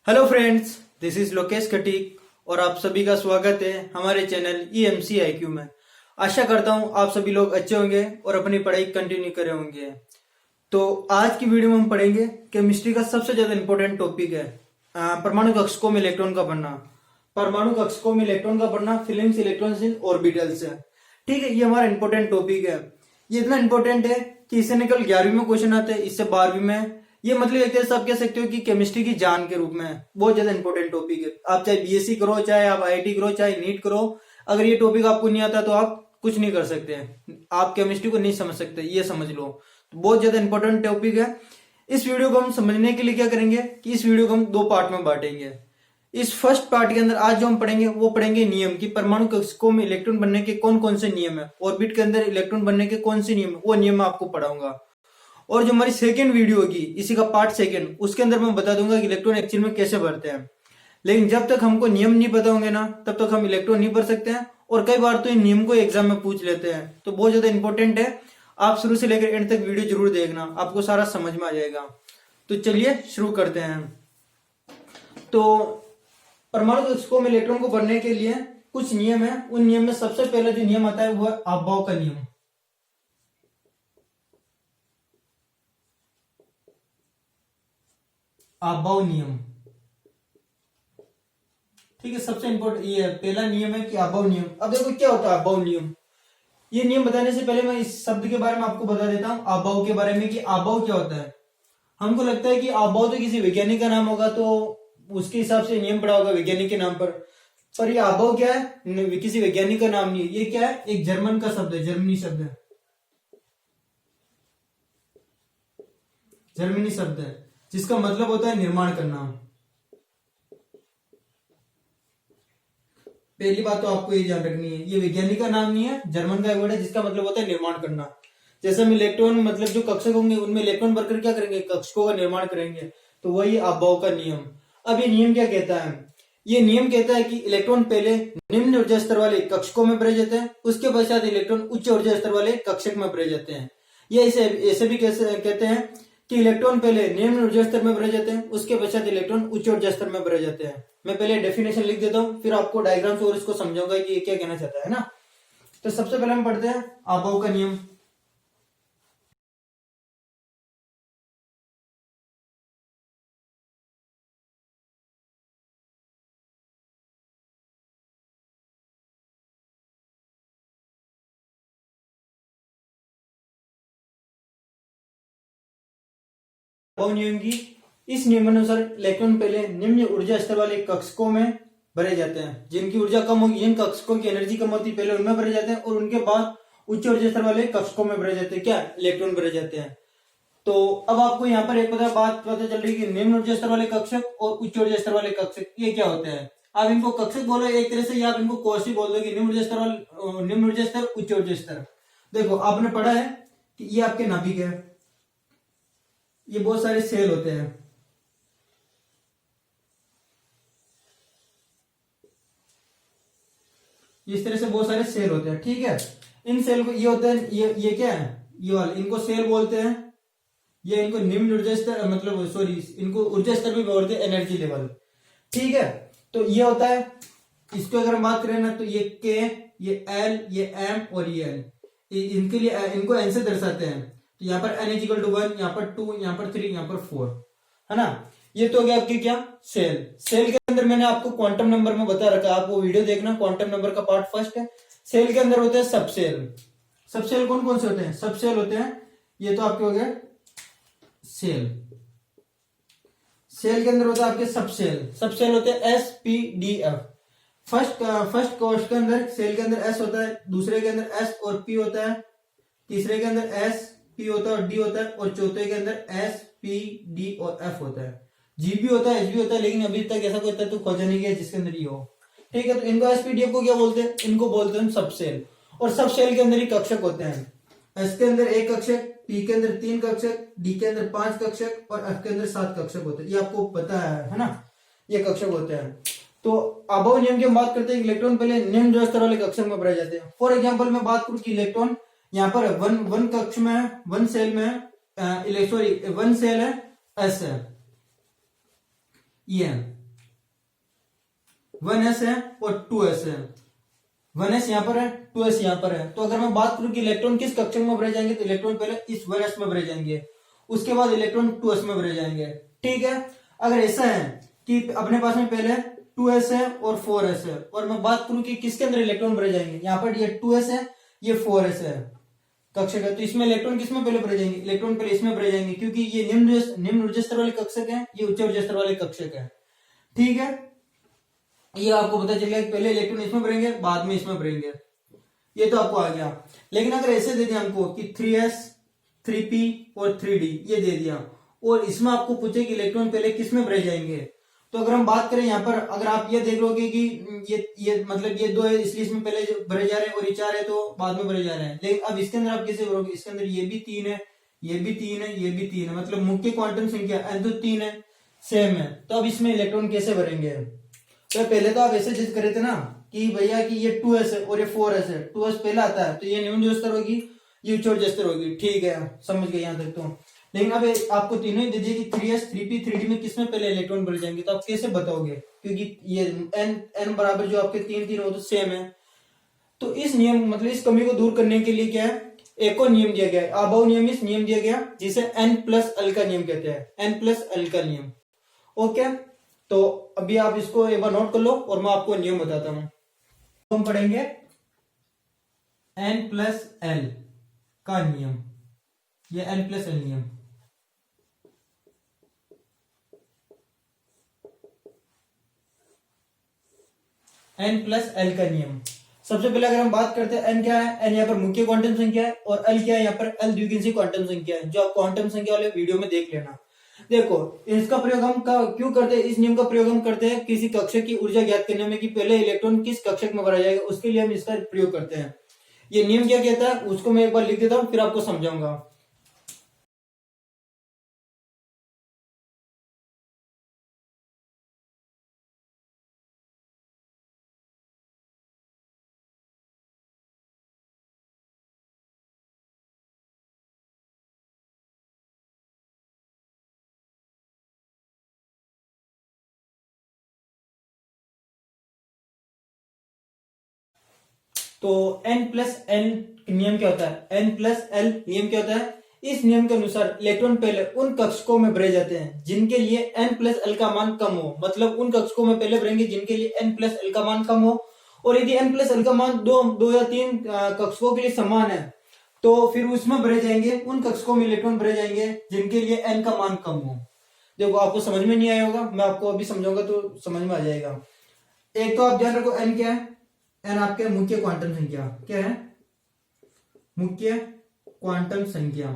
Hello friends, this is Lokesh Khatik और आप सभी का स्वागत है हमारे चैनल EMC IQ में। आशा करता हूं आप सभी लोग अच्छे होंगे और अपनी पढ़ाई कंटिन्यू करे होंगे। तो आज की वीडियो में हम पढ़ेंगे केमिस्ट्री का सबसे ज्यादा इंपॉर्टेंट टॉपिक है परमाणु कक्षकों में इलेक्ट्रॉन का बनना। परमाणु कक्षकों में इलेक्ट्रॉन का बनना, फिल्म्स, इलेक्ट्रॉन्स इन ऑर्बिटल्स है। ठीक है, ये हमारा इंपॉर्टेंट टॉपिक है। ये इतना इंपॉर्टेंट है कि इससे निकल 11वीं में क्वेश्चन आते हैं, इससे 12वीं में। ये मतलब एक तरह से आप कह सकते हो कि केमिस्ट्री की जान के रूप में बहुत ज्यादा इंपॉर्टेंट टॉपिक है। आप चाहे BSc करो, चाहे आप IIT करो, चाहे नीट करो, अगर ये टॉपिक आपको नहीं आता तो आप कुछ नहीं कर सकते, आप केमिस्ट्री को नहीं समझ सकते, ये समझ लो। तो बहुत ज्यादा इंपॉर्टेंट टॉपिक है। इस वीडियो को हम समझने के लिए क्या करेंगे कि इस वीडियो को हम 2 पार्ट में बांटेंगे। इस फर्स्ट पार्ट के अंदर आज जो हम पढ़ेंगे वो पढ़ेंगे नियम कि परमाणु कक्षकों में इलेक्ट्रॉन बनने के कौन कौन से नियम है, ऑर्बिट के अंदर इलेक्ट्रॉन बनने के कौन से नियम है, वो नियम मैं आपको पढ़ाऊंगा। और जो हमारी सेकंड वीडियो होगी इसी का पार्ट सेकंड, उसके अंदर मैं बता दूंगा कि इलेक्ट्रॉन एक्चुअल में कैसे भरते हैं। लेकिन जब तक हमको नियम नहीं पता होंगे ना, तब तक हम इलेक्ट्रॉन नहीं भर सकते हैं। और कई बार तो इन नियम को एग्जाम में पूछ लेते हैं, तो बहुत ज्यादा इंपॉर्टेंट है। आप शुरू से लेकर एंड तक वीडियो जरूर देखना, आपको सारा समझ में आ जाएगा। तो चलिए शुरू करते हैं। तो परमाणु कक्षकों में इलेक्ट्रॉन को भरने के लिए कुछ नियम है। उन नियम में सबसे पहला जो नियम आता है वो है अभाव का नियम। अभाव नियम, ठीक है, सबसे इंपॉर्टेंट ये पहला नियम है कि अभाव नियम। अब देखो क्या होता है अभाव नियम। ये नियम बताने से पहले मैं इस शब्द के बारे में आपको बता देता हूं, अभाव के बारे में, कि अभाव क्या होता है। हमको लगता है कि अभाव तो किसी वैज्ञानिक का नाम होगा, तो उसके हिसाब से नियम पड़ा होगा वैज्ञानिक के नाम पर ये अभाव क्या है, किसी वैज्ञानिक का नाम नहीं है। ये क्या है, एक जर्मन का शब्द है, जर्मनी शब्द है, जर्मनी शब्द है, जिसका मतलब होता है निर्माण करना। पहली बात तो आपको ये ध्यान रखनी है, ये वैज्ञानिक का नाम नहीं है, जर्मन का वर्ड है, जिसका मतलब होता है निर्माण करना। जैसे हम इलेक्ट्रॉन मतलब जो कक्षक होंगे उनमें इलेक्ट्रॉन भरकर क्या करेंगे, कक्षकों का निर्माण करेंगे, तो वही अभाव का नियम। अब ये नियम क्या कहता है, ये नियम कहता है कि इलेक्ट्रॉन पहले निम्न ऊर्जा स्तर वाले कक्षकों में भरे जाते हैं, उसके पश्चात इलेक्ट्रॉन उच्च ऊर्जा स्तर वाले कक्षक में भरे जाते हैं। ये ऐसे भी कहते हैं कि इलेक्ट्रॉन पहले निम्न ऊर्जा स्तर में भरे जाते हैं, उसके पश्चात इलेक्ट्रॉन उच्च ऊर्जा स्तर में भरे जाते हैं। मैं पहले डेफिनेशन लिख देता हूं, फिर आपको डायग्राम से और इसको समझाऊंगा कि ये क्या कहना चाहता है ना। तो सबसे पहले हम पढ़ते हैं अभाव का नियम। अभाव नियम की इस नियमानुसार इलेक्ट्रॉन पहले निम्न ऊर्जा स्तर वाले कक्षकों में भरे जाते हैं। जिनकी ऊर्जा कम होगी, जिन कक्षकों की एनर्जी कम होती है, पहले उनमें भरे जाते हैं, और उनके बाद उच्च ऊर्जा स्तर वाले कक्षकों में भरे जाते हैं, क्या इलेक्ट्रॉन भरे जाते हैं। तो अब आपको यहाँ पर एक बात पता चल रही है कि निम्न ऊर्जा स्तर वाले कक्षक और उच्च ऊर्जा स्तर वाले कक्षक ये क्या होते हैं। आप इनको कक्षक बोलो एक तरह से, या आप इनको कोश ही बोल दो कि निम्न ऊर्जा स्तर वाले, निम्न ऊर्जा स्तर, उच्च ऊर्जा स्तर। देखो आपने पढ़ा है कि ये आपके नाभिक है, ये बहुत सारे सेल होते हैं, इस तरह से बहुत सारे सेल होते हैं, ठीक है। इन सेल को ये होते हैं, ये क्या है, ये वाले, इनको सेल बोलते हैं। ये इनको निम्न ऊर्जा स्तर मतलब सॉरी, इनको ऊर्जा स्तर भी बोलते हैं, एनर्जी लेवल, ठीक है। तो ये होता है, इसको अगर हम बात करें ना, तो ये K, ये L, ये M और ये N, इनके लिए इनको N से दर्शाते हैं। तो यहाँ पर N = 1, यहाँ पर 2, यहाँ पर 3, यहाँ पर 4, है ना। ये तो हो गया आपके क्या, सेल। सेल के अंदर मैंने आपको क्वांटम नंबर में बता रखा है, आप वो वीडियो देखना, क्वांटम नंबर का पार्ट फर्स्ट है। सेल के अंदर होते हैं सब सेल। सब सेल कौन कौन से होते हैं, सब सेल होते हैं, ये तो आपके हो गए सेल। सेल के अंदर होता है आपके सब सेल। सब सेल होते हैं SPDF। फर्स्ट कोश के अंदर, सेल के अंदर S होता है, दूसरे के अंदर S और P होता है, तीसरे के अंदर S, P होता है और D होता है, और चौथे के अंदर S, P, D और F होता है। G भी होता है, H भी होता है, लेकिन अभी तक ऐसा कोई तत्व खोजा नहीं गया जिसके अंदर ये हो, ठीक है। तो इनको SPDF को क्या बोलते हैं, इनको बोलते हैं सब सेल। और सब सेल के अंदर ही कक्षक होते हैं। S के अंदर 1 कक्षक, P के अंदर 3 कक्षक, D के अंदर 5 कक्षक और F के अंदर 7 कक्षक होते हैं। ये आपको पता है ना, ये कक्षक होते हैं। तो अभाव नियम की हम बात करते हैं, इलेक्ट्रॉन पहले निम्न ऊर्जा स्तर वाले कक्षक में भरे जाते हैं। फॉर एग्जांपल मैं बात करूं कि इलेक्ट्रॉन यहाँ पर वन कक्ष में, वन सेल में, वन सेल है S है, ये 1s है और 2s है। 1s यहाँ पर है, 2s यहाँ पर है। तो अगर मैं बात करूं कि इलेक्ट्रॉन किस कक्षक में भरे जाएंगे, तो इलेक्ट्रॉन पहले इस 1s में भरे जाएंगे, उसके बाद इलेक्ट्रॉन 2s में भरे जाएंगे। ठीक है, अगर ऐसा है कि अपने पास में पहले 2s है और 4s है, और मैं बात करूं कि किसके अंदर इलेक्ट्रॉन भरे जाएंगे, यहाँ पर ये 2s है, ये 4s है कक्षक है, तो इसमें इलेक्ट्रॉन किसमें पहले भरे जाएंगे, इलेक्ट्रॉन पहले इसमें भरे जाएंगे, क्योंकि ये निम्न ऊर्जा स्तर वाले कक्षक है, ये उच्च ऊर्जा स्तर वाले कक्षक है। ठीक है, ये आपको पता चलेगा कि पहले इलेक्ट्रॉन इसमें भरेंगे, बाद में इसमें भरेंगे, ये तो आपको आ गया। लेकिन अगर ऐसे दे दिया हमको कि 3s 3p और 3d ये दे दिया, और इसमें आपको पूछे कि इलेक्ट्रॉन पहले किसमें भरे जाएंगे, तो अगर हम बात करें यहाँ पर, अगर आप ये देख लोगे कि ये मतलब ये 2 है इसलिए इसमें पहले भरे जा रहे हैं, और ये 4 है तो बाद में भरे जा रहे हैं। लेकिन अब इसके अंदर आप कैसे भरोगे, इसके अंदर ये भी 3 है, ये भी 3 है, ये भी 3 है, मतलब मुख्य क्वांटम संख्या n तो 3 है, सेम है, तो अब इसमें इलेक्ट्रॉन कैसे भरेंगे। तो पहले तो आप ऐसे जिद करे थे ना कि भैया कि ये 2s है और ये 4s है, 2s पहला आता है तो ये निम्न ऊर्जा स्तर होगी, ये उच्च ऊर्जा स्तर होगी। ठीक है, समझ गए यहाँ तक तो। लेकिन अब आपको तीनों ही दे दिए कि 3s 3p 3d में किसमें पहले इलेक्ट्रॉन भर जाएंगे, तो आप कैसे बताओगे, क्योंकि ये n बराबर जो आपके 3 हो तो सेम है। तो इस नियम मतलब इस कमी को दूर करने के लिए क्या है, एक और नियम दिया गया है, अभाव नियम नियम दिया गया जिसे n+l का नियम कहते हैं, n+l का नियम। ओके, तो अभी आप इसको एक बार नोट कर लो और मैं आपको नियम बताता हूं। हम पढ़ेंगे n+l का नियम, ये n+l नियम। n+l का नियम, सबसे पहले अगर हम बात करते हैं n क्या है, n यहाँ पर मुख्य क्वांटम संख्या है, और l क्या है, यहाँ पर l द्विगिंसी क्वांटम संख्या है, जो आप क्वांटम संख्या वाले वीडियो में देख लेना। देखो इसका प्रयोग हम क्यों करते हैं, इस नियम का प्रयोग हम करते हैं किसी कक्षक की ऊर्जा ज्ञात करने में, कि पहले इलेक्ट्रॉन किस कक्षक में भरा जाएगा, उसके लिए हम इसका प्रयोग करते हैं। ये नियम क्या कहता है उसको मैं एक बार लिख देता हूं, फिर आपको समझाऊंगा। तो n+n नियम क्या होता है, n+l नियम क्या होता है, इस नियम के अनुसार इलेक्ट्रॉन पहले उन कक्षकों में भरे जाते हैं जिनके लिए n+l का मान कम हो, मतलब उन कक्षकों में पहले भरेंगे जिनके लिए n+l का मान कम हो, और यदि n+l का मान दो या तीन कक्षकों के लिए समान है तो फिर उसमें भरे जाएंगे, उन कक्षकों में इलेक्ट्रॉन भरे जाएंगे जिनके लिए n का मान कम हो। देखो आपको समझ में नहीं आया होगा, मैं आपको अभी समझाऊंगा तो समझ में आ जाएगा। एक तो आप ध्यान रखो n क्या है, n आपके मुख्य क्वांटम संख्या क्या है, मुख्य क्वांटम संख्या,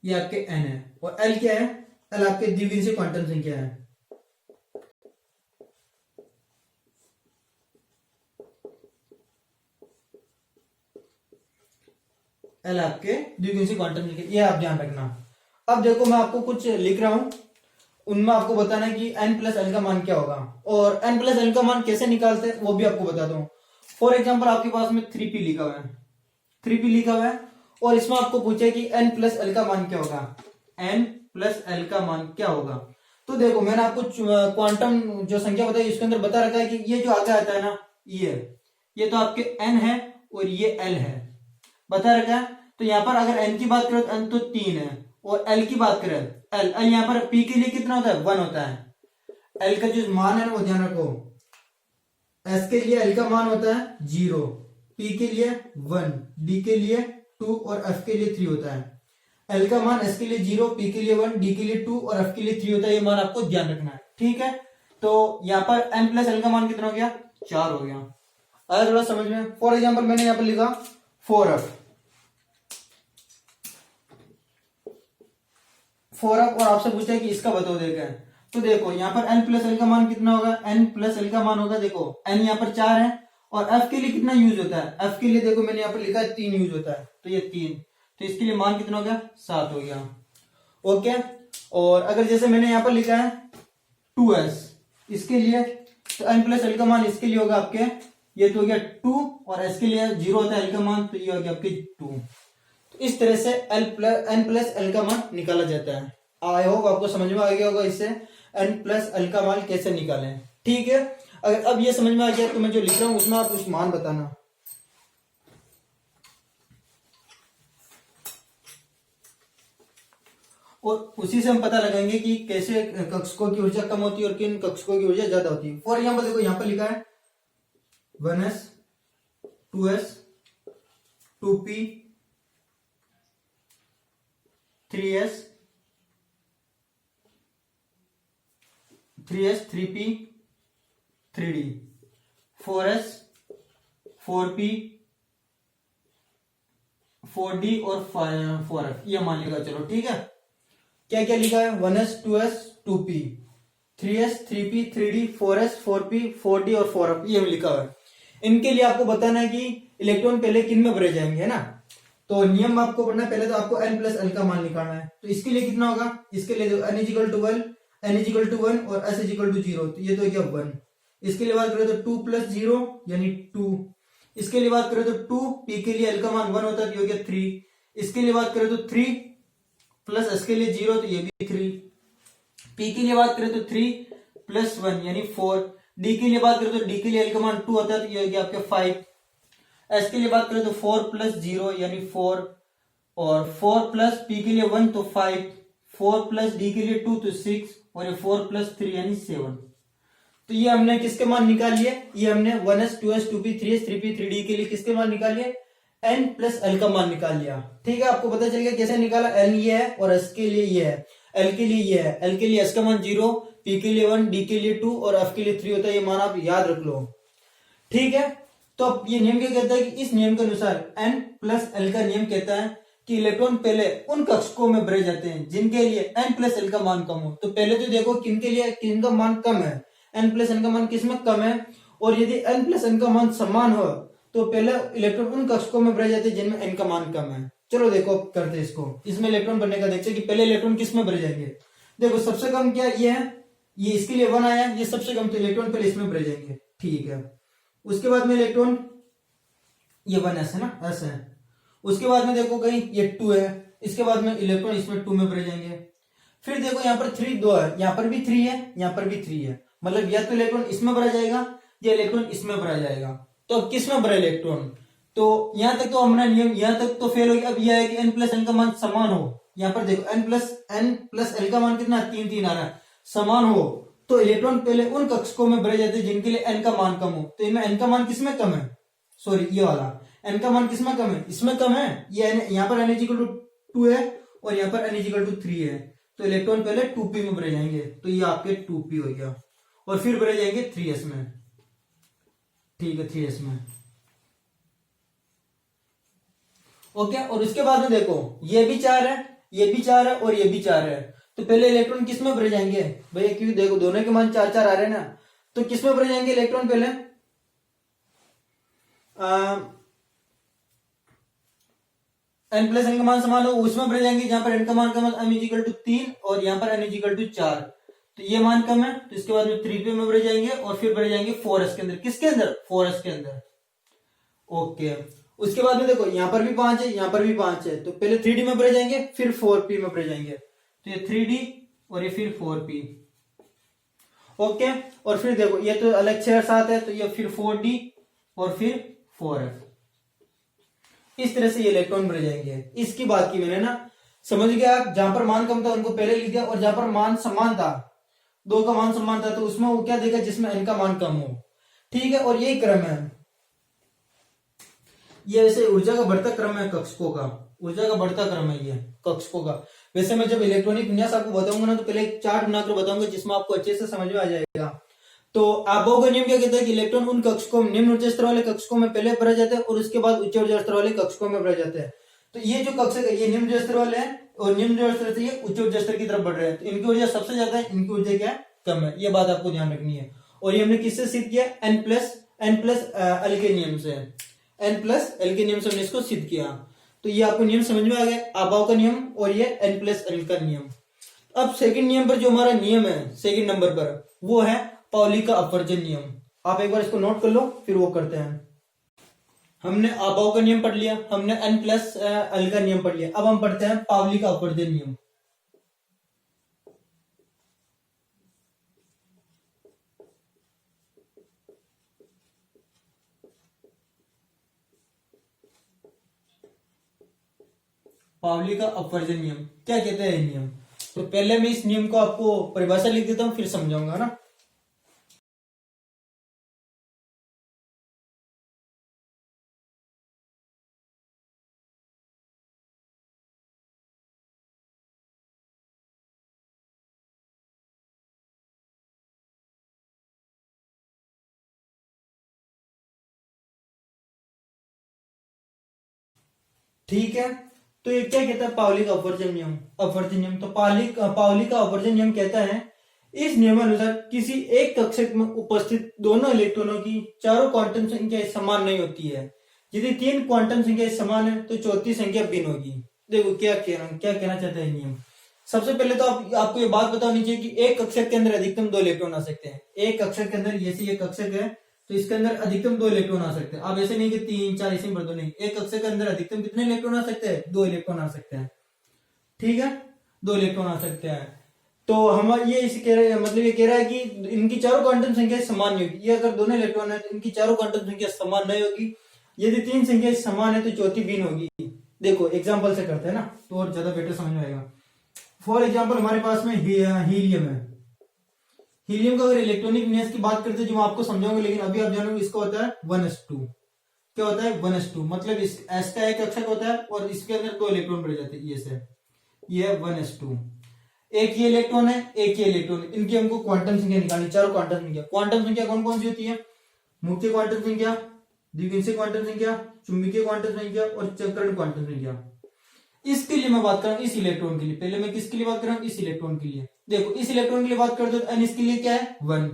ये आपके n है, और l क्या है, l आपके द्विगिंसी क्वांटम संख्या है। l आपके द्विगिंसी क्वांटम संख्या, ये आप ध्यान रखना। अब देखो मैं आपको कुछ लिख रहा हूं, उनमें आपको बताना है कि n+l का मान क्या होगा, और n+l का मान कैसे निकालते हैं वो भी आपको बताता हूं। फॉर एग्जांपल आपके पास में 3p लिखा हुआ है, 3p लिखा हुआ है, और इसमें आपको पूछे कि n+l का मान क्या होगा, n+l का मान क्या होगा। तो देखो मैंने आपको क्वांटम जो संख्या बताई इसके अंदर बता रखा है कि ये जो आगे आता है ना, ये तो आपके n है और ये l है, बता रखा है। तो यहाँ पर अगर n की बात करें तो n तो 3 है, और l की बात करें l यहाँ पर p के लिए कितना होता है, 1 होता है। l का जो मान है ना वो ध्यान रखो, s के लिए l का मान होता है 0, p के लिए 1, d के लिए 2 और f के लिए 3 होता है। l का मान s के लिए 0, p के लिए 1, d के लिए 2 और f के लिए 3 होता है, ये मान आपको ध्यान रखना है। ठीक है, तो यहाँ पर n+l का मान कितना हो गया, 4 हो गया। आया थोड़ा समझ में। फॉर एग्जाम्पल मैंने यहाँ पर लिखा 4f, और आपसे पूछा है कि इसका बताओ देगा, तो देखो यहाँ पर n+l का मान कितना होगा, n+l का मान होगा, देखो n यहाँ पर 4 है, और f के लिए कितना यूज होता है, f के लिए देखो मैंने यहाँ पर लिखा है 3 यूज होता है, तो ये 3, तो इसके लिए मान कितना हो गया, 7 हो गया। ओके, और अगर जैसे मैंने यहाँ पर लिखा है 2s इसके लिए, तो n+l का मान इसके लिए होगा आपके, ये तो हो गया 2, और s के लिए 0 होता है l का मान, तो ये हो गया आपके 2। तो इस तरह से n+l का मान निकाला जाता है। आई होप आपको समझ में आ गया होगा इससे n प्लस l का मान कैसे निकालें। ठीक है, अगर अब ये समझ में आ गया तो मैं जो लिख रहा हूं उसमें आप उस मान बताना। और उसी से हम पता लगाएंगे कि कैसे कक्षकों की ऊर्जा कम होती है और किन कक्षकों की ऊर्जा ज्यादा होती है। फॉर एग्जाम्पल देखो यहाँ पर लिखा है 1s 2s 2p 3s 3p 3d 4s 4p 4d और 4f ये मान लिखा। चलो ठीक है, क्या क्या लिखा है 1s 2s 2p 3s 3p 3d 4s 4p 4d और 4f ये लिखा हुआ है। इनके लिए आपको बताना है कि इलेक्ट्रॉन पहले किन में भरे जाएंगे, है ना। तो नियम आपको पढ़ना है, पहले तो आपको n प्लस l का मान निकालना है। तो इसके लिए कितना होगा, इसके लिए n equal to 1 n equal to 1 और s इजिकल टू 0, तो ये तो क्या 1। इसके लिए बात करें तो 2 प्लस 0 यानी 2। इसके लिए बात करें तो 2 p के लिए l का मान 1 होता है तो ये हो गया 3। इसके लिए बात करें तो 3 प्लस s के लिए 0 तो ये भी 3। p के लिए बात करें तो 3 प्लस 1 यानी 4। d के लिए बात करें तो d के लिए l का मान 2 होता है तो ये हो गया आपके 5। s के लिए बात करें तो 4 प्लस 0 यानी 4 और 4 प्लस p के लिए 1 तो 5, 4 प्लस d के लिए 2 तो 6 और ये 4 प्लस 3 यानी 7। तो ये हमने किसके मान निकाल लिए, ये हमने 1s 2s 2p 3s 3p 3d के लिए किसके मान निकाल लिए, n प्लस l का मान निकाल लिया। ठीक है, आपको पता चल गया कैसे निकाला। n ये है और s के लिए ये है, l के लिए ये है, l के लिए s का मान 0, p के लिए 1, d के लिए 2 और f के लिए 3 होता है। ये मान आप याद रख लो। ठीक है, तो अब ये नियम क्या कहता है कि इस नियम के अनुसार n प्लस l का नियम कहता है कि इलेक्ट्रॉन पहले उन कक्षकों में भरे जाते हैं जिनके लिए n प्लस l का मान कम हो। तो पहले तो देखो किनके लिए किनका मान कम है, n प्लस n का मान किसमें कम है। और यदि n प्लस n का मान समान हो तो पहले इलेक्ट्रॉन उन कक्षकों में भरे जाते हैं जिनमें n का मान कम है। चलो देखो करते हैं इसको, इसमें इलेक्ट्रॉन भरने का देखते हैं कि पहले इलेक्ट्रॉन किस में भरे जाएंगे। देखो सबसे कम क्या ये है, ये इसके लिए 1 आया, ये सबसे कम, तो इलेक्ट्रॉन पहले इसमें भरे जाएंगे। ठीक है, उसके बाद में इलेक्ट्रॉन ये 1s है ना, s है। उसके बाद में देखो कहीं ये 2 है, इसके बाद में इलेक्ट्रॉन इसमें 2 में भरे जाएंगे। फिर देखो यहाँ पर 3 2 है, यहाँ पर भी 3 है, यहाँ पर भी 3 है, मतलब या तो इलेक्ट्रॉन इसमें भरा जाएगा या इलेक्ट्रॉन इसमें भरा जाएगा। तो अब किस में भरा इलेक्ट्रॉन, तो यहां तक तो हमारा नियम यहां तक तो फेल हो गया। अब यह है कि n प्लस n का मान समान हो। यहाँ पर देखो n प्लस l का मान कितना 3 3 आ रहा है, समान हो तो इलेक्ट्रॉन पहले उन कक्षकों में भरे जाते हैं जिनके लिए n का मान कम हो। तो इनमें n का मान किसमें कम है, सॉरी ये वाला n का मान किसमें कम है, इसमें कम है। ये यहाँ पर n इक्वल टू 2 है और यहाँ पर n इक्वल टू 3 है, तो इलेक्ट्रॉन पहले 2p में भरे जाएंगे, तो ये आपके 2p हो गया और फिर भरे जाएंगे 3s में। ठीक है, 3s में। ओके, और उसके बाद में देखो ये भी 4 है, ये भी 4 है और ये भी 4 है, तो पहले इलेक्ट्रॉन किस में भरे जाएंगे भैया, क्योंकि देखो दोनों के मान 4 4 आ रहे हैं ना, तो किस में भरे जाएंगे इलेक्ट्रॉन पहले n प्लस n का मान समान हो उसमें भरे जाएंगे जहां पर n का मान कम है, m इक्वल टू 3 और यहाँ पर n इक्वल टू 4, तो ये मान कम है तो इसके बाद में 3p में भरे जाएंगे और फिर भरे जाएंगे 4s के अंदर। किसके अंदर, 4s के अंदर। ओके, उसके बाद में देखो यहाँ पर भी 5 है, यहाँ पर भी 5 है, तो पहले 3d में भरे जाएंगे फिर 4p में भरे जाएंगे, तो ये 3d और ये फिर 4p। ओके, और फिर देखो ये तो अलग 6 और 7 है, तो ये फिर 4d और फिर 4f। इस तरह से ये इलेक्ट्रॉन भरे जाएंगे। इसकी बात की मैंने ना, समझ गया आप, जहां पर मान कम था उनको पहले लिख दिया और जहां पर मान समान था, 2 का मान समान था, तो उसमें वो क्या देगा जिसमें n का मान कम हो। ठीक है, और यही क्रम है, ये वैसे ऊर्जा का बढ़ता क्रम है कक्षकों का, ऊर्जा का बढ़ता क्रम है ये कक्षकों का। वैसे मैं जब इलेक्ट्रॉनिक विन्यास आपको बताऊंगा ना तो पहले एक चार्ट बनाकर बताऊंगा जिसमें आपको अच्छे से समझ में आ जाएगा। तो आबो का नियम क्या कहता है कि इलेक्ट्रॉन उन कक्षकों में, निम्न ऊर्जा स्तर वाले कक्षकों में पहले भरा जाता है और उसके बाद उच्च ऊर्जा स्तर वाले कक्षकों में भरा जाता है। तो ये जो कक्षक है ये निम्न ऊर्जा स्तर वाले हैं और निम्न ऊर्जा स्तर से ये उच्च ऊर्जा स्तर की तरफ बढ़ रहे हैं, तो इनकी ऊर्जा सबसे ज्यादा है, इनकी ऊर्जा क्या है, कम है। ये बात आपको ध्यान रखनी है। और ये हमने किससे सिद्ध किया, n प्लस l के नियम से, n प्लस l के नियम से हमने इसको सिद्ध किया। तो ये आपको नियम समझ में आ गया, आबाव का नियम और ये n प्लस l का नियम। अब सेकंड नियम पर जो हमारा नियम है सेकंड नंबर पर, वो है पाउली का अपवर्जन नियम। आप एक बार इसको नोट कर लो फिर वो करते हैं। हमने आबाव का नियम पढ़ लिया, हमने n प्लस l का नियम पढ़ लिया, अब हम पढ़ते हैं पाउली का अपवर्जन नियम। पाउली का अपवर्जन नियम क्या कहता है ये नियम? तो पहले मैं इस नियम को आपको परिभाषा लिख देता हूं, फिर समझाऊंगा ना। ठीक है, तो ये क्या कहता है पाउली का अपवर्जन नियम? अपवर्जन नियम तो पाउली का अपवर्जन नियम कहता है इस नियमानुसार किसी एक कक्षक में उपस्थित दोनों इलेक्ट्रॉनों की चारों क्वांटम संख्याएं समान नहीं होती है। यदि तीन क्वांटम संख्याएं समान है तो चौथी संख्या भिन्न होगी। देखो क्या कहना चाहता है नियम। सबसे पहले तो आपको ये बात पता होनी चाहिए कि एक कक्षक के अंदर अधिकतम 2 इलेक्ट्रॉन आ सकते हैं। एक कक्षक के अंदर, जैसे ये कक्षक है तो इसके अंदर अधिकतम 2 इलेक्ट्रॉन आ सकते हैं। अब ऐसे नहीं कि 3 4 ऐसे भर दो, नहीं, एक कक्षक के अंदर अधिकतम कितने इलेक्ट्रॉन आ सकते हैं? 2 इलेक्ट्रॉन आ सकते हैं। ठीक है, 2 इलेक्ट्रॉन आ सकते हैं। तो हम ये इसे कह रहे हैं, मतलब ये कह रहा है कि इनकी चारों क्वांटम संख्या समान नहीं होगी। ये अगर दोनों इलेक्ट्रॉन है तो इनकी चारों क्वांटम संख्या समान नहीं होगी। यदि तीन संख्या समान है तो चौथी भिन्न होगी। देखो एग्जांपल से करते हैं ना, तो और ज्यादा बेटर समझ में आएगा। फॉर एग्जांपल हमारे पास में हीलियम है। हीलियम का अगर इलेक्ट्रॉनिक विन्यास की बात करते हैं जो मैं आपको समझाऊंगा, लेकिन अभी आप जानोगे इसका होता है 1s2। क्या होता है? 1s2, मतलब इस s का एक कक्षक होता है और इसके अंदर 2 इलेक्ट्रॉन बढ़ जाते हैं। ये से ये है 1s2। एक ये इलेक्ट्रॉन है, एक ये इलेक्ट्रॉन, इनकी हमको क्वांटम संख्या निकालनी, चारों क्वांटम संख्या। क्वांटम संख्या कौन कौन सी होती है? मुख्य क्वांटम संख्या, द्विगुणित क्वांटम संख्या, चुंबकीय क्वांटम संख्या और चक्रण क्वांटम संख्या। इसके लिए मैं बात कर रहा हूं इस इलेक्ट्रॉन के लिए। पहले मैं किसके लिए बात कर रहा हूं? इस इलेक्ट्रॉन के लिए। देखो इस इलेक्ट्रॉन के लिए बात करते हो तो n इसके लिए क्या है? 1।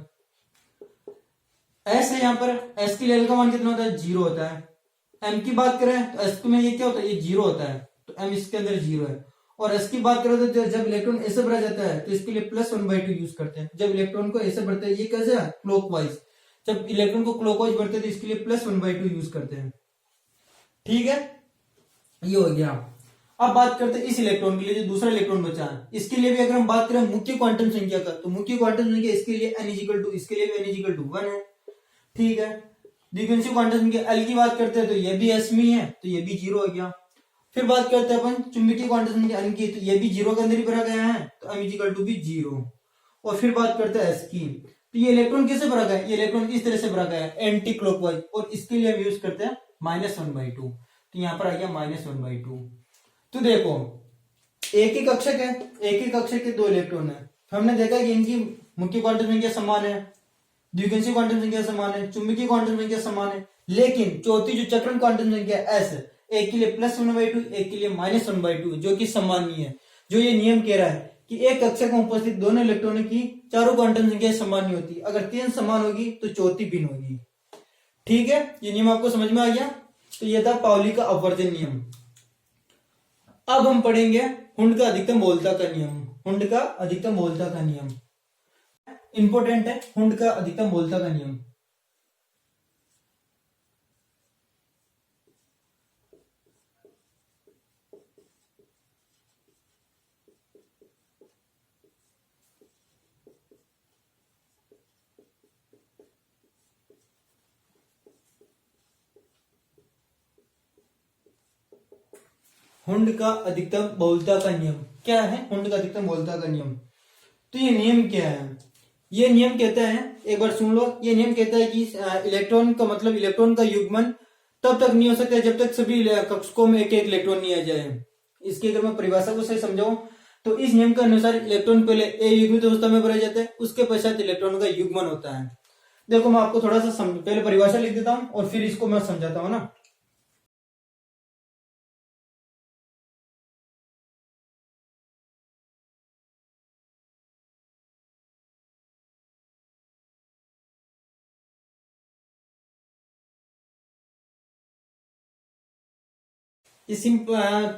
s है यहाँ पर, s के लिए l का मान कितना होता है? 0 होता है। m की बात करें तो s में ये क्या होता है? ये 0 होता है, तो m इसके अंदर 0 है। और s की बात करें तो जब इलेक्ट्रॉन ऐसे भरा जाता है तो इसके लिए +1/2 यूज करते हैं। जब इलेक्ट्रॉन को ऐसे बढ़ते हैं, ये कैसे है? क्लॉकवाइज। जब इलेक्ट्रॉन को क्लॉकवाइज बढ़ते हैं तो इसके लिए +1/2 यूज करते हैं। ठीक है, ये हो गया। अब बात करते हैं इस इलेक्ट्रॉन के लिए जो दूसरा इलेक्ट्रॉन बचा है। इसके लिए भी अगर हम बात करें मुख्य क्वांटम संख्या का, तो मुख्य क्वांटम संख्या इसके लिए n इसके लिए भी n 1 है। ठीक है, द्विगुणित क्वांटम संख्या l की बात करते हैं तो ये भी s में है, तो ये भी 0 हो गया। फिर बात करते हैं अपन चुंबकीय क्वांटम संख्या n की, तो ये भी 0 के अंदर ही भरा गया है, तो m भी 0। और फिर बात करते हैं s की, तो ये इलेक्ट्रॉन कैसे भरा गया है? ये इलेक्ट्रॉन इस तरह से भरा गया है, एंटी क्लॉकवाइज, और इसके लिए हम यूज करते हैं -1/2। तो यहाँ पर आ गया -1/2। तो देखो एक ही कक्षक है, एक ही कक्षक के 2 इलेक्ट्रॉन है। हमने देखा कि इनकी मुख्य क्वांटम संख्या समान है, द्विगुणित क्वांटम संख्या समान है, चुंबकीय क्वांटम संख्या समान है, लेकिन चौथी जो चक्रण क्वांटम संख्या s, एक के लिए +1/2, एक के लिए -1/2, जो कि समान नहीं है। जो ये नियम कह रहा है कि एक कक्षक में उपस्थित दोनों इलेक्ट्रॉनों की चारों क्वांटम संख्या समान नहीं होती। अगर तीन समान होगी तो चौथी भिन्न होगी। ठीक है, ये नियम आपको समझ में आ गया। तो ये था पाउली का अपवर्जन नियम। अब हम पढ़ेंगे हुंड का अधिकतम बहुलता का नियम। हुंड का अधिकतम बहुलता का नियम इंपॉर्टेंट है। हुंड का अधिकतम बहुलता का नियम, हुंड का अधिकतम बहुलता का नियम क्या है? हुंड का अधिकतम बहुलता का नियम, तो ये नियम क्या है? ये नियम कहता है, एक बार सुन लो, ये नियम कहता है कि इलेक्ट्रॉन का मतलब इलेक्ट्रॉन का युग्मन तब तक नहीं हो सकता जब तक सभी कक्षकों में एक एक इलेक्ट्रॉन नहीं आ जाए। इसकी अगर मैं परिभाषा को सही समझाऊं तो इस नियम के अनुसार इलेक्ट्रॉन पहले ए युग्मित अवस्था में भरा जाता है, उसके पश्चात इलेक्ट्रॉन का युग्मन होता है। देखो मैं आपको थोड़ा सा पहले परिभाषा लिख देता हूं और फिर इसको मैं समझाता हूं ना।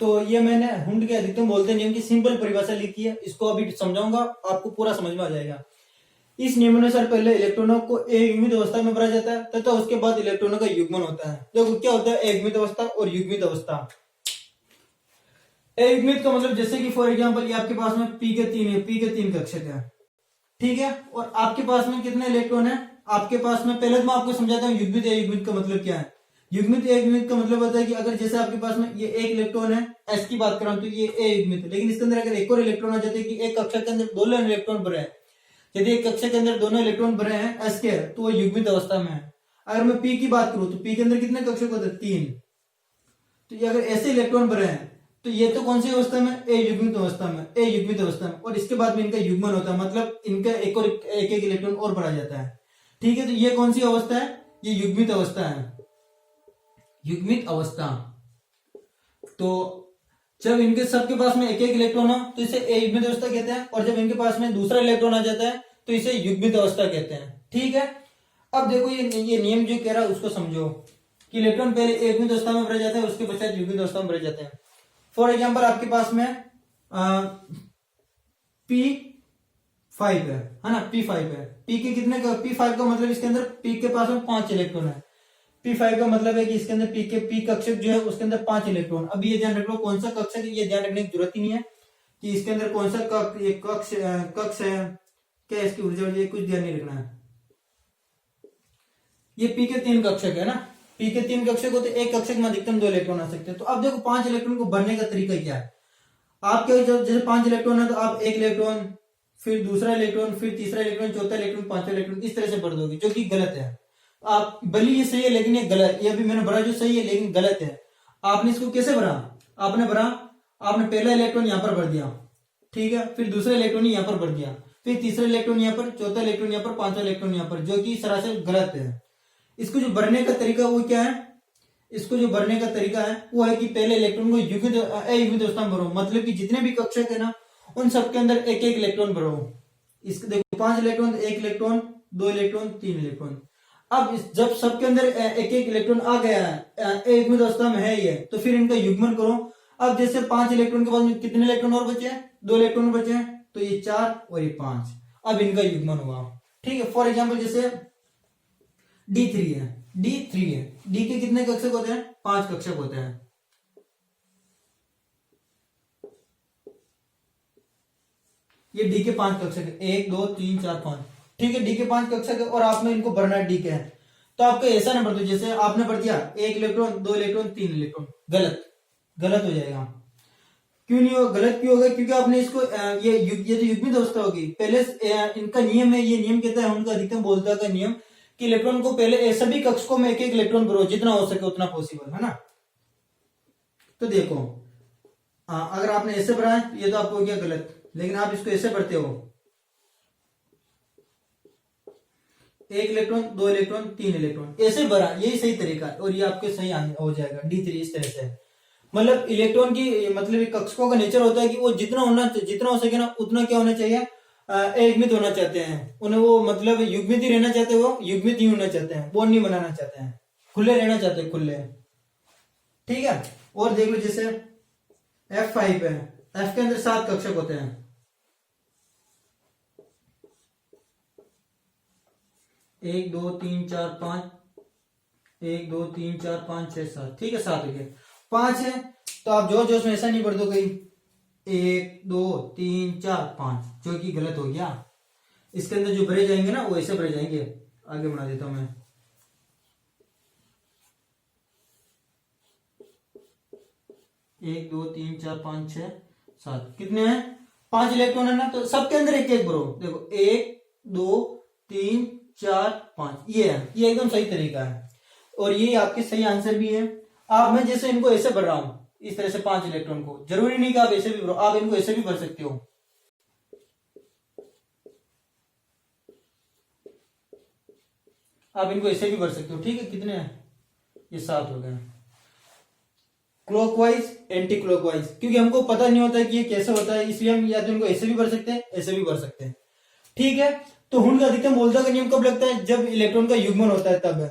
तो ये मैंने हुंड के अधिकतम बहुलता नियम की सिंपल परिभाषा लिखी है, इसको अभी समझाऊंगा, आपको पूरा समझ में आ जाएगा। इस नियमानुसार पहले इलेक्ट्रॉनों को एक युग्मित अवस्था में भरा जाता है तथा उसके बाद इलेक्ट्रॉनों का युग्मन होता है। देखो क्या होता है एक युग्मित अवस्था और युग्मित अवस्था। एक युग्मित का मतलब जैसे कि फॉर एग्जांपल ये आपके पास में p के 3 है, p के 3 कक्षक है, ठीक है, और आपके पास में कितने इलेक्ट्रॉन है? आपके पास में, पहले तो मैं आपको समझाता हूँ युग्मित या युग्मित का मतलब क्या है। युग्मित एक युग्मित का मतलब होता है कि अगर जैसे आपके पास में ये एक इलेक्ट्रॉन है, एस की बात कर रहा हूं, तो ये ए युग्मित है। लेकिन इसके अंदर अगर एक और इलेक्ट्रॉन आ जाते हैं कि एक कक्षा के अंदर दोनों इलेक्ट्रॉन भरे हैं, यदि एक कक्षा के अंदर दोनों इलेक्ट्रॉन भरे हैं एस के, तो वो युग्मित अवस्था में है। अगर मैं पी की बात करूं तो पी के अंदर कितने कक्षक होते हैं, 3। तो ये अगर ऐसे इलेक्ट्रॉन भरे हैं तो ये तो कौन सी अवस्था में, ए युग्मित अवस्था में, ए युग्मित अवस्था में। और इसके बाद में इनका युग्मन होता है, मतलब इनका एक और एक इलेक्ट्रॉन और भरा जाता है। ठीक है, तो ये कौन सी अवस्था है, ये युग्मित अवस्था है, युग्मित अवस्था। तो जब इनके सबके पास में एक एक इलेक्ट्रॉन हो तो इसे ए युग्मित अवस्था कहते हैं, और जब इनके पास में दूसरा इलेक्ट्रॉन आ जाता है तो इसे युग्मित अवस्था कहते हैं। ठीक है, अब देखो ये नियम जो कह रहा है उसको समझो कि इलेक्ट्रॉन पहले एक युग्मित अवस्था में भरे जाते हैं, उसके पश्चात युग्मित अवस्था में भरे जाते हैं। फॉर एग्जाम्पल आपके पास में P5 है ना, P5 है। P के कितने का, P5 का मतलब इसके अंदर P के पास में 5 इलेक्ट्रॉन है। P5 का मतलब है कि इसके अंदर P कक्षक जो है उसके अंदर 5 इलेक्ट्रॉन। अब ये ध्यान रख लो कौन सा कक्षक है, ये ध्यान रखने की जरूरत ही नहीं है कि इसके अंदर कौन सा कक्ष है, क्या इसकी ऊर्जा, ये कुछ ध्यान नहीं रखना है। ये P के 3 कक्षक है ना, P के 3 कक्षक होते, एक कक्षक में अधिकतम 2 इलेक्ट्रॉन आ सकते हैं। तो अब देखो 5 इलेक्ट्रॉन को भरने का तरीका क्या है। आप क्या, जैसे 5 इलेक्ट्रॉन है तो आप एक इलेक्ट्रॉन, फिर दूसरा इलेक्ट्रॉन, फिर तीसरा इलेक्ट्रॉन, चौथा इलेक्ट्रॉन, पांचवा इलेक्ट्रॉन, इस तरह से भर दोगे, जो कि गलत है। आप भले ये सही है लेकिन ये गलत, ये अभी मैंने भरा जो सही है लेकिन गलत है। आपने इसको कैसे भरा, आपने पहला इलेक्ट्रॉन यहां पर भर दिया, ठीक है, फिर दूसरा इलेक्ट्रॉन यहां पर भर दिया, फिर तीसरा इलेक्ट्रॉन यहां पर, चौथा इलेक्ट्रॉन यहां पर, पांचवा इलेक्ट्रॉन यहां पर, जो कि सरासर गलत है। इसको जो भरने का तरीका वो क्या है, इसको जो भरने का तरीका है वो है कि पहले इलेक्ट्रॉन को युग्मित अवस्था में भरो, मतलब कि जितने भी कक्षक है ना उन सबके अंदर एक एक इलेक्ट्रॉन भरो। इसके देखो 5 इलेक्ट्रॉन, 1 इलेक्ट्रॉन, 2 इलेक्ट्रॉन, 3 इलेक्ट्रॉन। अब जब सबके अंदर एक एक इलेक्ट्रॉन आ गया है, युग्मित अवस्था में है ये, तो फिर इनका युग्मन करो। अब जैसे 5 इलेक्ट्रॉन के बाद कितने इलेक्ट्रॉन और बचे हैं, 2 इलेक्ट्रॉन बचे हैं, तो ये 4 और ये 5, अब इनका युग्मन हुआ। ठीक है, फॉर एग्जाम्पल जैसे D3 है, D3 है, D के कितने कक्षक होते हैं, 5 कक्षक होते हैं। ये D के 5 कक्षक है, 1 2 3 4 5। ठीक है, D के 5 कक्षक है और आपने इनको भरना है, D के है, तो आपको ऐसा नंबर दो, जैसे आपने भर दिया 1 इलेक्ट्रॉन, 2 इलेक्ट्रॉन, 3 इलेक्ट्रॉन, गलत हो जाएगा। क्यों नहीं होगा, गलत क्यों होगा, क्योंकि आपने इसको ये तो युग्मित अवस्था होगी। पहले इनका नियम है, ये नियम कहता है उनका अधिकतम बोलता का नियम, कि इलेक्ट्रॉन को पहले सभी कक्षकों में एक एक इलेक्ट्रॉन भरो, जितना हो सके उतना पॉसिबल है ना। तो देखो अगर आपने ऐसे भरा है ये तो आपको हो गया गलत, लेकिन आप इसको ऐसे भरते हो, 1 इलेक्ट्रॉन, 2 इलेक्ट्रॉन, 3 इलेक्ट्रॉन, ऐसे भरा, यही सही तरीका है और ये आपके सही हो जाएगा D3 इस तरह से। मतलब इलेक्ट्रॉन की मतलब कक्षकों का नेचर होता है कि वो जितना हो सके ना उतना क्या होना चाहिए, युग्मित होना चाहते हैं उन्हें, वो मतलब युग्मित ही रहना चाहते हैं, वो युग्मित ही होना चाहते हैं, बॉन्ड नहीं बनाना चाहते हैं, खुले रहना चाहते हैं, खुले। ठीक है, और देख लो जैसे F5 है, F के अंदर 7 कक्षक होते हैं, 1 2 3 4 5, 1 2 3 4 5 6 7। ठीक है, 7 हो गए, 5 है तो आप जो उसमें ऐसा नहीं भर दो कहीं 1 2 3 4 5, जो कि गलत हो गया। इसके अंदर जो भरे जाएंगे ना वो ऐसे भरे जाएंगे, आगे बना देता हूं मैं, 1 2 3 4 5 6 7, कितने हैं, 5 इलेक्ट्रॉन है ना, तो सबके अंदर एक एक भरो। देखो 1 2 3 4 5, ये है, ये एकदम सही तरीका है और ये आपके सही आंसर भी है। आप मैं जैसे इनको ऐसे भर रहा हूं इस तरह से 5 इलेक्ट्रॉन को, जरूरी नहीं कि आप ऐसे भी भरो, आप इनको ऐसे भी भर सकते हो। आप इनको ऐसे भी भर सकते हो। ठीक है, कितने हैं, ये 7 हो गए, क्लॉकवाइज एंटी क्लॉकवाइज, क्योंकि हमको पता नहीं होता है कि ये कैसे होता है, इसलिए हम या तो इनको ऐसे भी भर सकते हैं, ऐसे भी भर सकते हैं। ठीक है, तो हुन का अधिकतम बोल्ट्जमान का नियम कब लगता है, जब इलेक्ट्रॉन का युग्मन होता है तब है।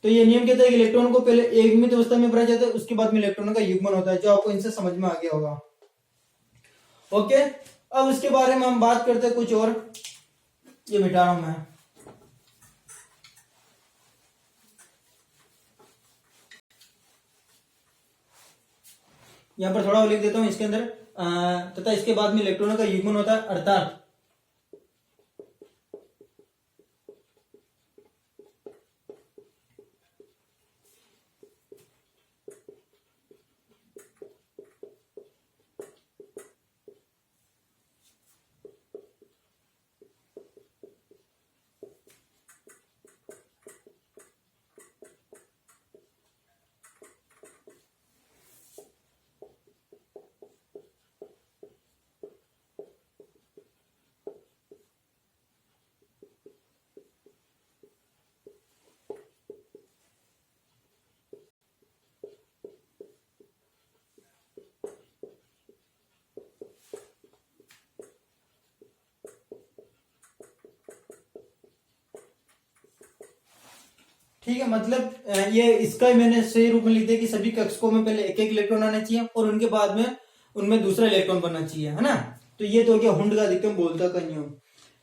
तो ये नियम कहता है कि इलेक्ट्रॉन को पहले एक युग्मित अवस्था में भरा जाता है, उसके बाद में इलेक्ट्रॉन का युग्मन होता है, जो आपको इनसे समझ में आ गया होगा। ओके, अब इसके बारे में हम बात करते हैं कुछ और, ये मिटा रहा हूं मैं, यहां पर थोड़ा और लिख देता हूं इसके अंदर, तथा इसके बाद में इलेक्ट्रॉनों का युग्मन होता है, अर्थात ठीक है, मतलब ये इसका ही मैंने सही रूप में लिख दिया कि सभी कक्षकों में पहले एक एक इलेक्ट्रॉन आना चाहिए और उनके बाद में उनमें दूसरा इलेक्ट्रॉन बनना चाहिए, है ना। तो ये तो हो गया हुंड का अधिकतम बोल्ट्जमैन का नियम।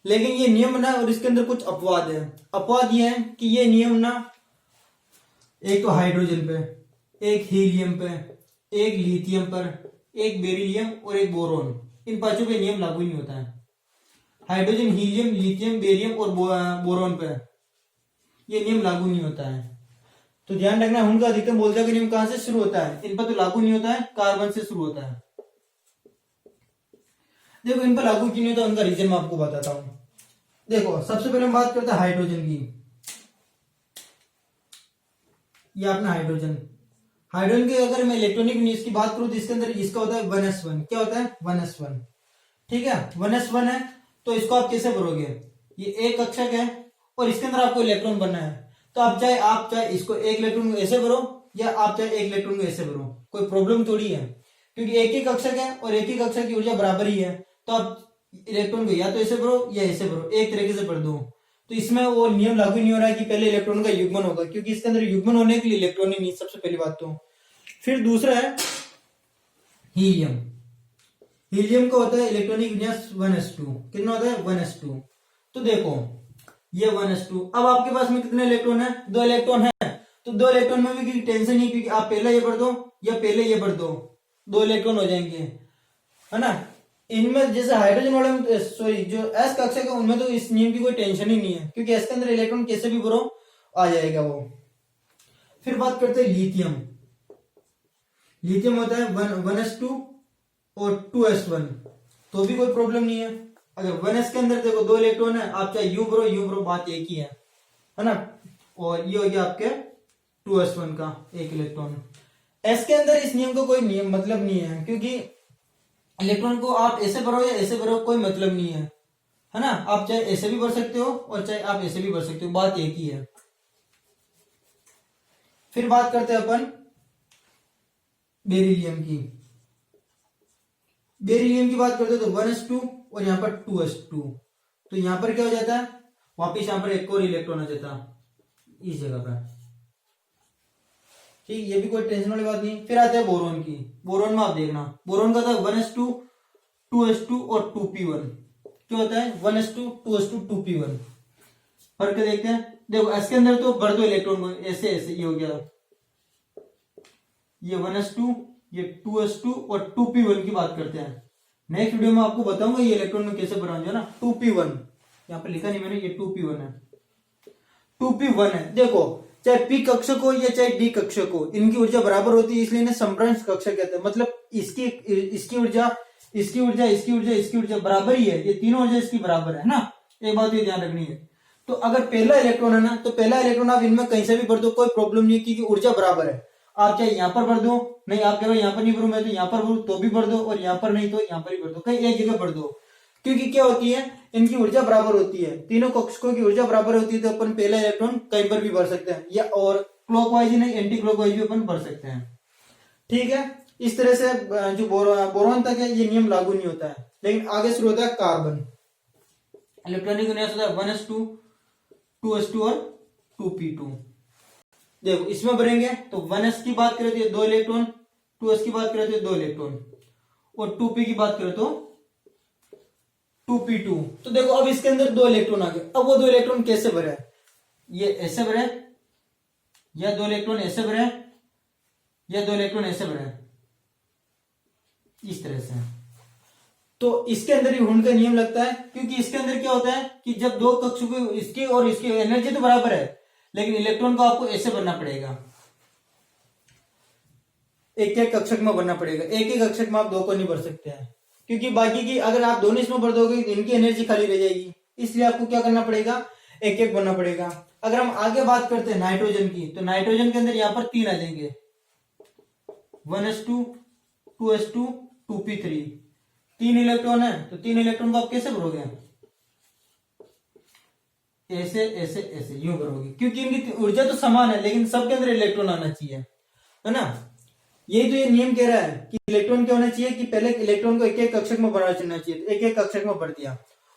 लेकिन ये नियम ना, और इसके अंदर कुछ अपवाद है। अपवाद ये है कि ये नियम ना एक तो हाइड्रोजन पे, एक हीलियम पे, एक लिथियम पर, एक बेरिलियम और एक बोरोन, इन पांचों पे नियम लागू नहीं होता है। हाइड्रोजन, हीलियम, लिथियम, बेरियम और बोरोन पे ये नियम लागू नहीं होता है। तो ध्यान रखना, उनका अधिकतम बोल्ट्जमैन का नियम कहां से शुरू होता है? इन पर तो लागू नहीं होता है, कार्बन से शुरू होता है। देखो इन पर लागू क्यों नहीं होता, उनका रीजन मैं आपको बताता हूं। देखो सबसे पहले हम बात करते हैं हाइड्रोजन की। ये अपना हाइड्रोजन, हाइड्रोजन के अगर मैं इलेक्ट्रॉनिक न्यूज की बात करूं तो इसके अंदर इसका होता है 1s1। क्या होता है? 1s1। ठीक है, 1s1 है। तो इसको आप कैसे भरोगे? ये एक कक्षक है और इसके अंदर आपको इलेक्ट्रॉन बनना है। तो आप चाहे इसको एक इलेक्ट्रॉन को ऐसे भरो या आप चाहे एक इलेक्ट्रॉन को ऐसे भरो, कोई प्रॉब्लम थोड़ी है, क्योंकि एक ही कक्षक है और एक ही कक्षक की ऊर्जा बराबर ही है। तो आप इलेक्ट्रॉन को या तो ऐसे भरो या ऐसे भरो, एक तरीके से भर दो। तो इसमें वो नियम लागू नहीं हो रहा है कि पहले इलेक्ट्रॉन का युग्मन होगा, क्योंकि इसके अंदर युग्मन होने के लिए इलेक्ट्रॉन ही नहीं, सबसे पहली बात तो। फिर दूसरा है हीलियम। हीलियम का होता है इलेक्ट्रॉनिक विन्यास 1s2। कितना होता है? 1s2। तो देखो ये 1s2। अब आपके पास में कितने इलेक्ट्रॉन है? 2 इलेक्ट्रॉन है। तो 2 इलेक्ट्रॉन में भी टेंशन नहीं, क्योंकि आप पहले ये भर दो या पहले ये भर दो, 2 इलेक्ट्रॉन हो जाएंगे, है ना। इनमें जैसे हाइड्रोजन वाले में, सॉरी जो एस कक्षक है उनमें तो इस नियम की कोई टेंशन ही नहीं है, क्योंकि एस के अंदर इलेक्ट्रॉन कैसे भी भरो आ जाएगा वो। फिर बात करते हैं लिथियम। लिथियम होता है 1s2 और 2s1, तो भी कोई प्रॉब्लम नहीं है। अगर 1s के अंदर देखो 2 इलेक्ट्रॉन है, आप चाहे यू भरो, बात एक ही है ना। और ये हो गया आपके 2s1 का एक इलेक्ट्रॉन। एस के अंदर इस नियम का कोई नियम मतलब नहीं है, क्योंकि इलेक्ट्रॉन को आप ऐसे भरो या ऐसे भरो कोई मतलब नहीं है ना। आप चाहे ऐसे भी भर सकते हो और चाहे आप ऐसे भी भर सकते हो, बात एक ही है। फिर बात करते हैं अपन बेरिलियम की। बेरिलियम की बात करते हैं तो 1s2 और यहां पर 2s2। तो यहां पर क्या हो जाता है? वापिस यहां पर एक और इलेक्ट्रॉन आ जाता है इस जगह पर। ठीक, ये भी कोई टेंशन वाली बात नहीं। फिर आते हैं बोरोन की। बोरोन में आप देखना, बोरोन का था 1s2, 2s2 और 2p1। क्या होता है? 1s2, 2s2, 2p1। फर्क देखते हैं। देखो एस के अंदर तो भर दो इलेक्ट्रॉन को ऐसे ऐसे, ये हो गया ये 1s2, ये 2s2 और 2p1 की बात करते हैं। नेक्स्ट वीडियो में आपको बताऊंगा ये इलेक्ट्रॉन में कैसे भरा है ना। 2p1 यहाँ पर लिखा नहीं मैंने, ये 2p1 है। 2p1 है। देखो चाहे पी कक्षक हो या चाहे डी कक्षक हो, इनकी ऊर्जा बराबर होती है, इसलिए इन्हें समभ्रंश कक्षक कहते हैं। मतलब इसकी ऊर्जा बराबर ही है, ये तीनों ऊर्जा इसकी बराबर है ना। एक बात ये ध्यान रखनी है। तो अगर पहला इलेक्ट्रॉन है ना, तो पहला इलेक्ट्रॉन आप इनमें कहीं से भी भर दो, कोई प्रॉब्लम नहीं है, क्योंकि ऊर्जा बराबर है। आप चाहे यहां पर भर दो, नहीं आप कह रहे हो यहां पर नहीं भरू, मैं तो यहां पर भरू, तो भी भर दो, और यहां पर नहीं तो यहां पर ही भर दो, कहीं एक जगह भर दो। क्योंकि क्या होती है, इनकी ऊर्जा बराबर होती है, तीनों कक्षकों की ऊर्जा बराबर होती है। तो अपन पहला इलेक्ट्रॉन कहीं पर भी भर सकते हैं, या और क्लॉकवाइज नहीं एंटी क्लॉकवाइज भी अपन भर सकते हैं। ठीक है, इस तरह से जो बोरॉन तक है ये नियम लागू नहीं होता है। लेकिन आगे शुरू होता है कार्बन। इलेक्ट्रॉनिक विन्यास होता है 1s2, 2s2 और 2p2। देखो इसमें भरेंगे तो 1s की बात करें तो 2 इलेक्ट्रॉन, 2s की बात करें तो 2 इलेक्ट्रॉन, और 2p की बात करें तो 2p2। तो देखो अब इसके अंदर 2 इलेक्ट्रॉन आ गए। अब वो 2 इलेक्ट्रॉन कैसे भरे? ये ऐसे भरे, या 2 इलेक्ट्रॉन ऐसे भरे, या 2 इलेक्ट्रॉन ऐसे भरे, इस तरह से। तो इसके अंदर ही हुंड का नियम लगता है, क्योंकि इसके अंदर क्या होता है कि जब 2 कक्षकों इसकी और इसकी एनर्जी तो बराबर है, लेकिन इलेक्ट्रॉन को आपको ऐसे भरना पड़ेगा, एक एक कक्षक में भरना पड़ेगा। एक एक कक्षक में आप 2 को नहीं भर सकते हैं, क्योंकि बाकी की अगर आप दोनों इसमें भर दोगे तो इनकी एनर्जी खाली रह जाएगी। इसलिए आपको क्या करना पड़ेगा? एक एक भरना पड़ेगा। अगर हम आगे बात करते हैं नाइट्रोजन की, तो नाइट्रोजन के अंदर यहां पर 3 आ जाएंगे, 1s2, 2s2, 2p3। 3 इलेक्ट्रॉन है, तो 3 इलेक्ट्रॉन को आप कैसे भरोगे? ऐसे ऐसे ऐसे यूं भरोगे, क्योंकि इनकी ऊर्जा तो समान है, लेकिन सबके अंदर इलेक्ट्रॉन आना चाहिए, है ना। यही तो ये नियम कह रहा है कि इलेक्ट्रॉन क्या होना चाहिए कि पहले इलेक्ट्रॉन को एक एक कक्षक में भरना चाहिए। एक एक कक्षक में भर दिया,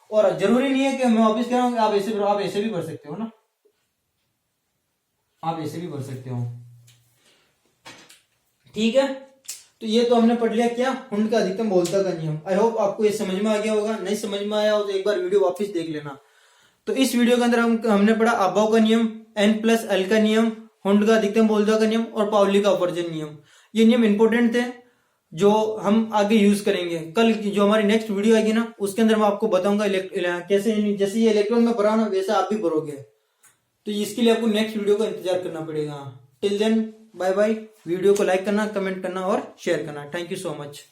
और जरूरी नहीं है कि मैं वापिस कह रहा हूं आप ऐसे भरो, आप ऐसे भी भर सकते हो ना। आप ऐसे भी भर सकते हो। ठीक है, तो ये तो हमने पढ़ लिया क्या, हुंड का अधिकतम बहुलता का नियम। आई होप आपको ये समझ में आ गया होगा, नहीं समझ में आया हो तो एक बार वीडियो वापस देख लेना। तो इस वीडियो के अंदर हमने पढ़ा अबाव का नियम, N+L का नियम, हुंड का अधिकतम बहुलता का नियम और पाउली का अपवर्जन नियम। ये नियम इंपोर्टेंट थे जो हम आगे यूज करेंगे। कल जो हमारी नेक्स्ट वीडियो आएगी ना, उसके अंदर मैं आपको बताऊंगा कैसे, जैसे ये इलेक्ट्रॉन में भरा ना वैसा आप भी भरोगे। तो इसके लिए आपको नेक्स्ट वीडियो का इंतजार करना पड़ेगा। Till then bye bye. Video को लाइक करना, कमेंट करना और शेयर करना। Thank you so much.